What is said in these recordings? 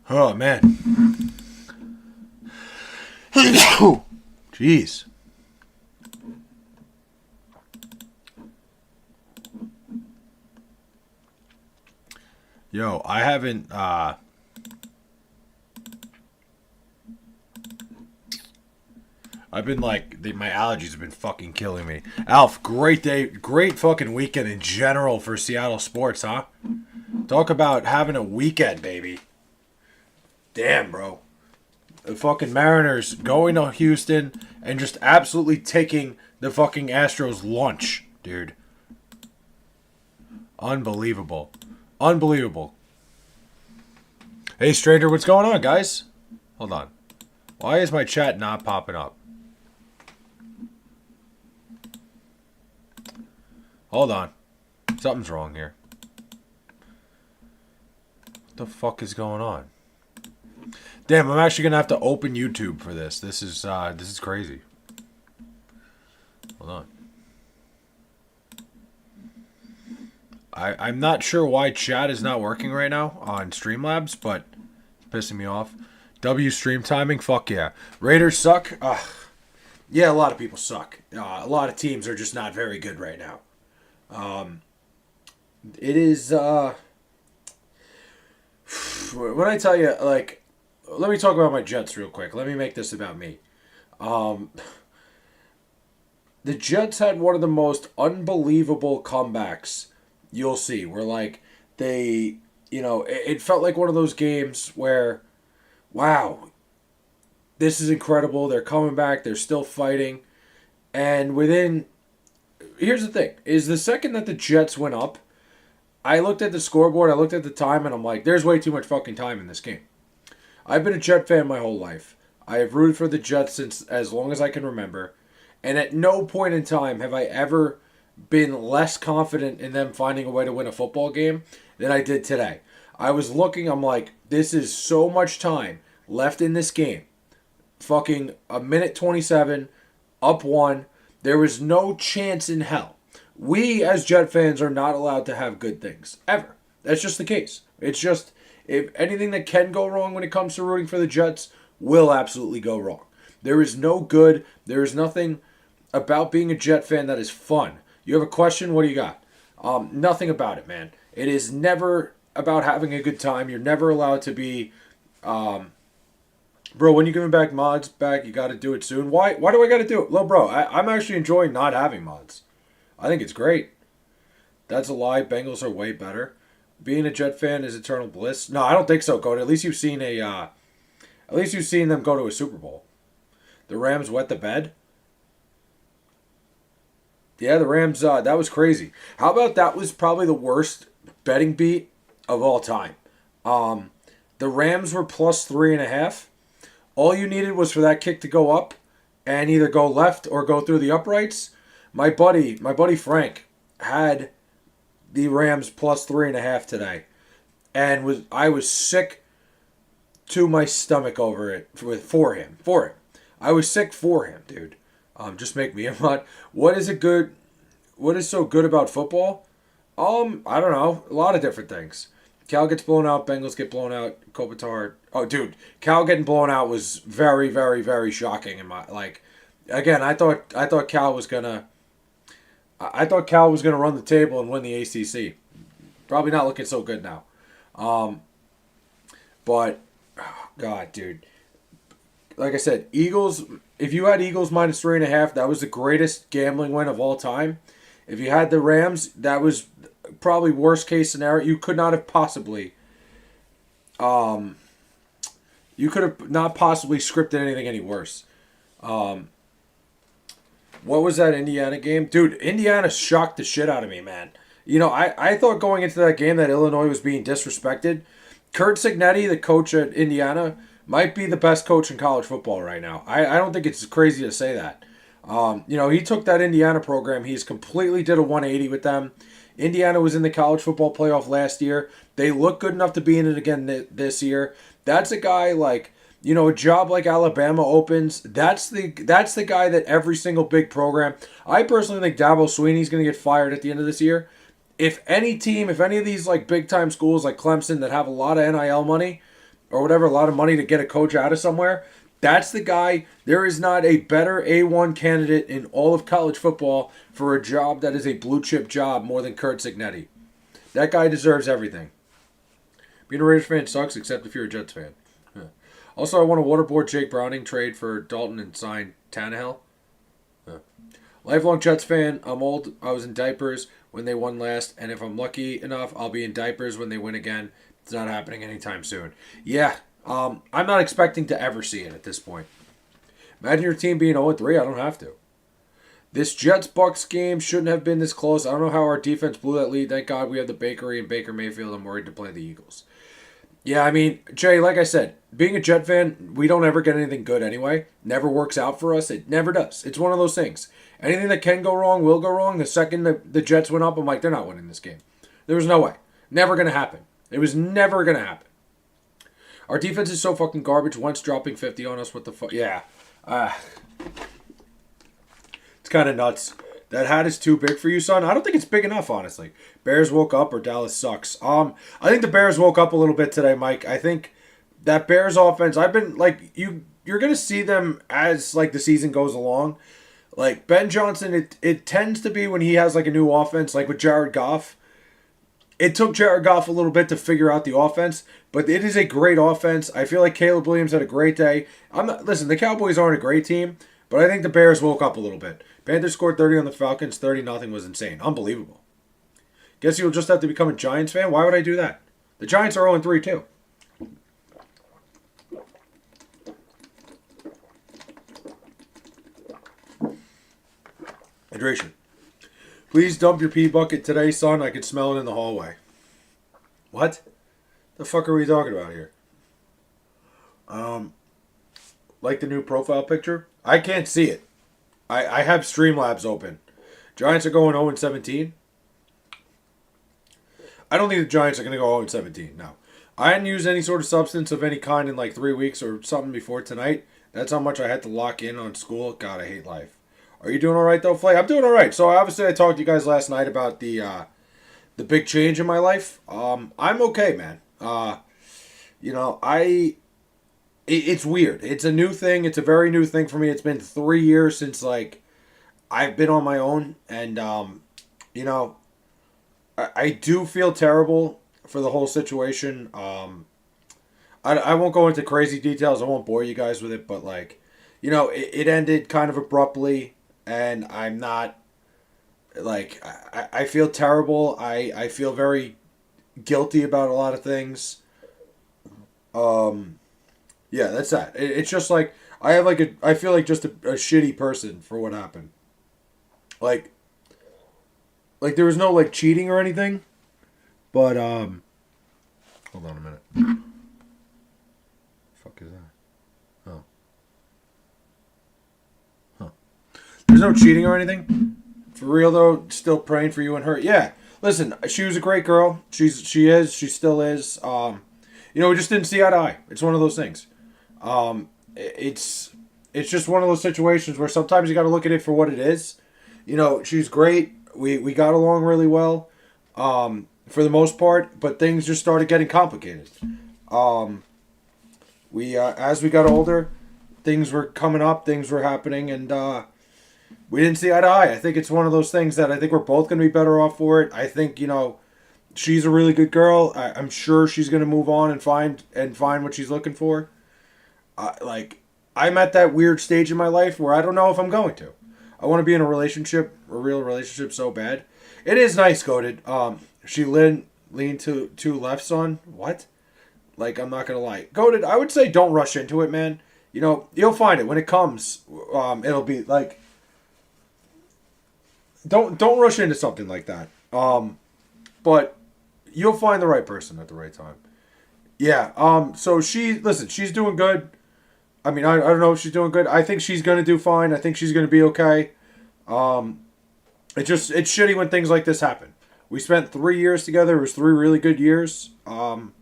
Oh, man. Jeez. Yo, I haven't, I've been like, my allergies have been fucking killing me. Alf, great day, great fucking weekend in general for Seattle sports, huh? Talk about having a weekend, baby. Damn, bro. The fucking Mariners going to Houston and just absolutely taking the fucking Astros lunch, dude. Unbelievable. Unbelievable. Hey, stranger, what's going on, guys? Hold on. Why is my chat not popping up? Hold on. Something's wrong here. What the fuck is going on? Damn, I'm actually gonna have to open YouTube for this. This is crazy. Hold on. I'm not sure why chat is not working right now on Streamlabs, but it's pissing me off. W stream timing, fuck yeah. Raiders suck. Yeah, a lot of people suck. A lot of teams are just not very good right now. It is when I tell you, like, let me talk about my Jets real quick. Let me make this about me. Um, the Jets had one of the most unbelievable comebacks you'll see. Where like they, it felt like one of those games where, wow, this is incredible. They're coming back. They're still fighting, and here's the thing: is the second that the Jets went up, I looked at the scoreboard. I looked at the time, and I'm like, there's way too much fucking time in this game. I've been a Jet fan my whole life. I have rooted for the Jets since as long as I can remember. And at no point in time have I ever been less confident in them finding a way to win a football game than I did today. I was looking, I'm like, this is so much time left in this game. Fucking a minute 27, up one. There was no chance in hell. We as Jet fans are not allowed to have good things. Ever. That's just the case. It's just, if anything that can go wrong when it comes to rooting for the Jets will absolutely go wrong. There is no good. There is nothing about being a Jet fan that is fun. You have a question? What do you got? Nothing about it, man. It is never about having a good time. You're never allowed to be, bro. When you giving back mods back, you got to do it soon. Why? Why do I got to do it? Well, bro, I'm actually enjoying not having mods. I think it's great. That's a lie. Bengals are way better. Being a Jet fan is eternal bliss. No, I don't think so, Cody. At least you've seen them go to a Super Bowl. The Rams wet the bed. Yeah, the Rams. That was crazy. How about that was probably the worst betting beat of all time. The Rams were plus 3.5. All you needed was for that kick to go up and either go left or go through the uprights. My buddy Frank had the Rams plus 3.5 today, and I was sick to my stomach over it for him. I was sick for him, dude. Just make me a mutt. What is so good about football? I don't know. A lot of different things. Cal gets blown out. Bengals get blown out. Kopitar. Oh, dude. Cal getting blown out was very, very, very shocking. Again, I thought Cal was gonna run the table and win the ACC. Probably not looking so good now. But, oh God, dude. Like I said, Eagles. If you had Eagles minus 3.5, that was the greatest gambling win of all time. If you had the Rams, that was probably worst case scenario. You could not have possibly. You could have not possibly scripted anything any worse. What was that Indiana game? Dude, Indiana shocked the shit out of me, man. I thought going into that game that Illinois was being disrespected. Kurt Cignetti, the coach at Indiana, might be the best coach in college football right now. I don't think it's crazy to say that. He took that Indiana program. He's completely did a 180 with them. Indiana was in the college football playoff last year. They look good enough to be in it again this year. That's a guy like, a job like Alabama opens. That's the guy that every single big program. I personally think Dabo Swinney's going to get fired at the end of this year. If any of these like big time schools like Clemson that have a lot of NIL money or whatever, a lot of money to get a coach out of somewhere. That's the guy. There is not a better A1 candidate in all of college football for a job that is a blue chip job more than Kurt Signetti. That guy deserves everything. Being a Raiders fan sucks, except if you're a Jets fan. Yeah. Also, I want to waterboard Jake Browning, trade for Dalton, and sign Tannehill. Yeah. Lifelong Jets fan. I'm old. I was in diapers when they won last, and if I'm lucky enough, I'll be in diapers when they win again. It's not happening anytime soon. Yeah, I'm not expecting to ever see it at this point. Imagine your team being 0-3. I don't have to. This Jets-Bucks game shouldn't have been this close. I don't know how our defense blew that lead. Thank God we have the Bakery and Baker Mayfield. I'm worried to play the Eagles. Yeah, I mean, Jay, like I said, being a Jet fan, we don't ever get anything good anyway. Never works out for us. It never does. It's one of those things. Anything that can go wrong will go wrong. The second the Jets went up, I'm like, they're not winning this game. There was no way. Never going to happen. It was never going to happen. Our defense is so fucking garbage. Once dropping 50 on us, what the fuck? Yeah. It's kind of nuts. That hat is too big for you, son. I don't think it's big enough, honestly. Bears woke up or Dallas sucks. I think the Bears woke up a little bit today, Mike. I think that Bears offense, I've been like you're going to see them as like the season goes along. Like Ben Johnson, it tends to be when he has like a new offense, like with Jared Goff. It took Jared Goff a little bit to figure out the offense, but it is a great offense. I feel like Caleb Williams had a great day. Listen, the Cowboys aren't a great team, but I think the Bears woke up a little bit. Panthers scored 30 on the Falcons, 30-0 was insane. Unbelievable. Guess you'll just have to become a Giants fan? Why would I do that? The Giants are 0-3 too. Hydration. Please dump your pee bucket today, son. I can smell it in the hallway. What? The fuck are we talking about here? Like the new profile picture? I can't see it. I have Streamlabs open. Giants are going 0-17. I don't think the Giants are going to go 0-17. No. I hadn't used any sort of substance of any kind in like 3 weeks or something before tonight. That's how much I had to lock in on school. God, I hate life. Are you doing all right, though, Flay? I'm doing all right. So, obviously, I talked to you guys last night about the big change in my life. I'm okay, man. It's weird. It's a new thing. It's a very new thing for me. It's been 3 years since, like, I've been on my own. And, I do feel terrible for the whole situation. I won't go into crazy details. I won't bore you guys with it. But, like, it ended kind of abruptly. And I'm not, like, I feel terrible. I feel very guilty about a lot of things. Yeah, that's that. It's just like, I feel like just a shitty person for what happened. Like there was no, like, cheating or anything. But, hold on a minute. The fuck is that? There's no cheating or anything. For real, though, still praying for you and her. Yeah. Listen, she was a great girl. She still is. We just didn't see eye to eye. It's one of those things. It's just one of those situations where sometimes you got to look at it for what it is. She's great. We got along really well, for the most part, but things just started getting complicated. As we got older, things were coming up, things were happening, and we didn't see eye to eye. I think it's one of those things that I think we're both going to be better off for it. I think, she's a really good girl. I'm sure she's going to move on and find what she's looking for. I'm at that weird stage in my life where I don't know if I'm going to. I want to be in a real relationship so bad. It is nice, Goated. She leaned to left, son. What? Like, I'm not going to lie. Goated, I would say don't rush into it, man. You'll find it. When it comes, it'll be like... Don't rush into something like that. But you'll find the right person at the right time. Yeah. So she's doing good. I mean, I don't know if she's doing good. I think she's gonna do fine. I think she's gonna be okay. It's shitty when things like this happen. We spent 3 years together. It was 3 really good years. And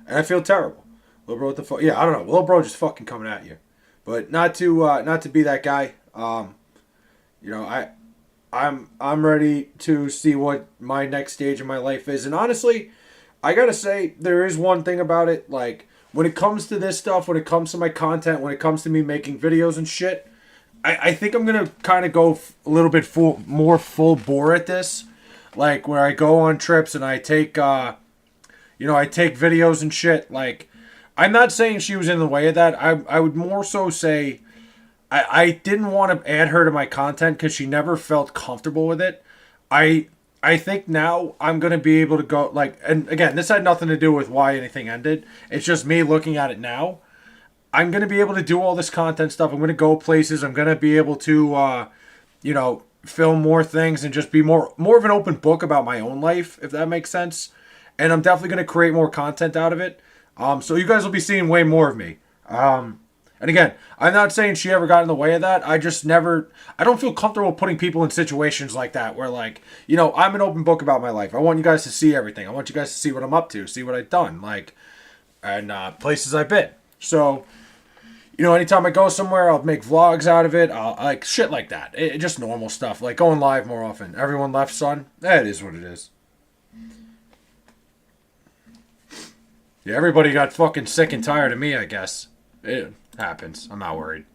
I feel terrible. Lil Bro, what the fuck? Yeah, I don't know. Lil Bro just fucking coming at you. But not to be that guy. I'm ready to see what my next stage in my life is. And honestly, I gotta say, there is one thing about it. Like, when it comes to this stuff, when it comes to my content, when it comes to me making videos and shit, I think I'm gonna kind of go a little bit more full bore at this, like where I go on trips and I take, I take videos and shit. Like, I'm not saying she was in the way of that. I would more so say I didn't want to add her to my content because she never felt comfortable with it. I I think now I'm gonna be able to go like, and again, this had nothing to do with why anything ended. It's just me looking at it now. I'm gonna be able to do all this content stuff. I'm gonna go places. I'm gonna be able to, film more things and just be more of an open book about my own life, if that makes sense. And I'm definitely gonna create more content out of it. So you guys will be seeing way more of me. And again, I'm not saying she ever got in the way of that. I don't feel comfortable putting people in situations like that where, like, I'm an open book about my life. I want you guys to see everything. I want you guys to see what I'm up to, see what I've done, like, and places I've been. So, anytime I go somewhere, I'll make vlogs out of it. I'll, like, shit like that. Just normal stuff, like going live more often. Everyone left, son. It is what it is. Yeah, everybody got fucking sick and tired of me, I guess. It happens. I'm not worried.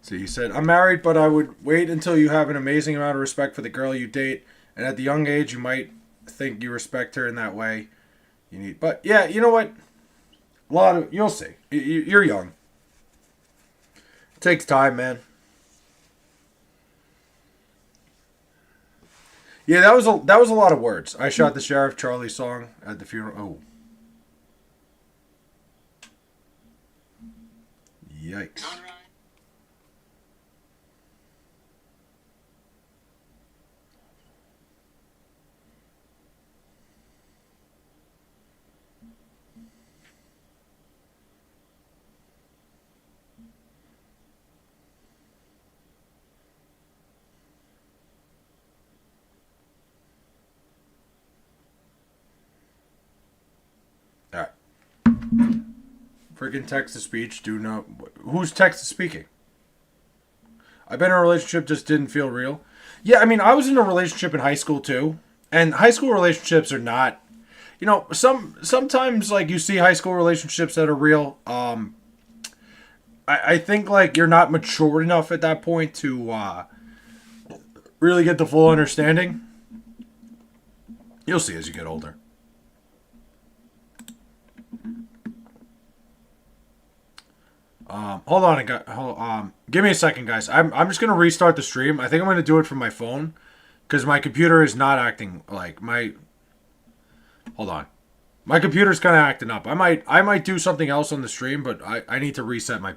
So he said, I'm married, but I would wait until you have an amazing amount of respect for the girl you date. And at the young age, you might think you respect her in that way. But yeah, you know what? You'll see. You're young. It takes time, man. Yeah, that was a lot of words. I shot the Sheriff Charlie song at the funeral. Oh, yikes! All right, freaking text to speech. Do not. Who's text to speaking? I've been in a relationship, just didn't feel real. Yeah, I mean, I was in a relationship in high school too, and high school relationships are not. Sometimes like you see high school relationships that are real. I think like you're not mature enough at that point to really get the full understanding. You'll see as you get older. Hold on, give me a second, guys. I'm just gonna restart the stream. I think I'm gonna do it from my phone because my computer is not acting like my. Hold on, my computer's kind of acting up. I might do something else on the stream, but I need to reset my.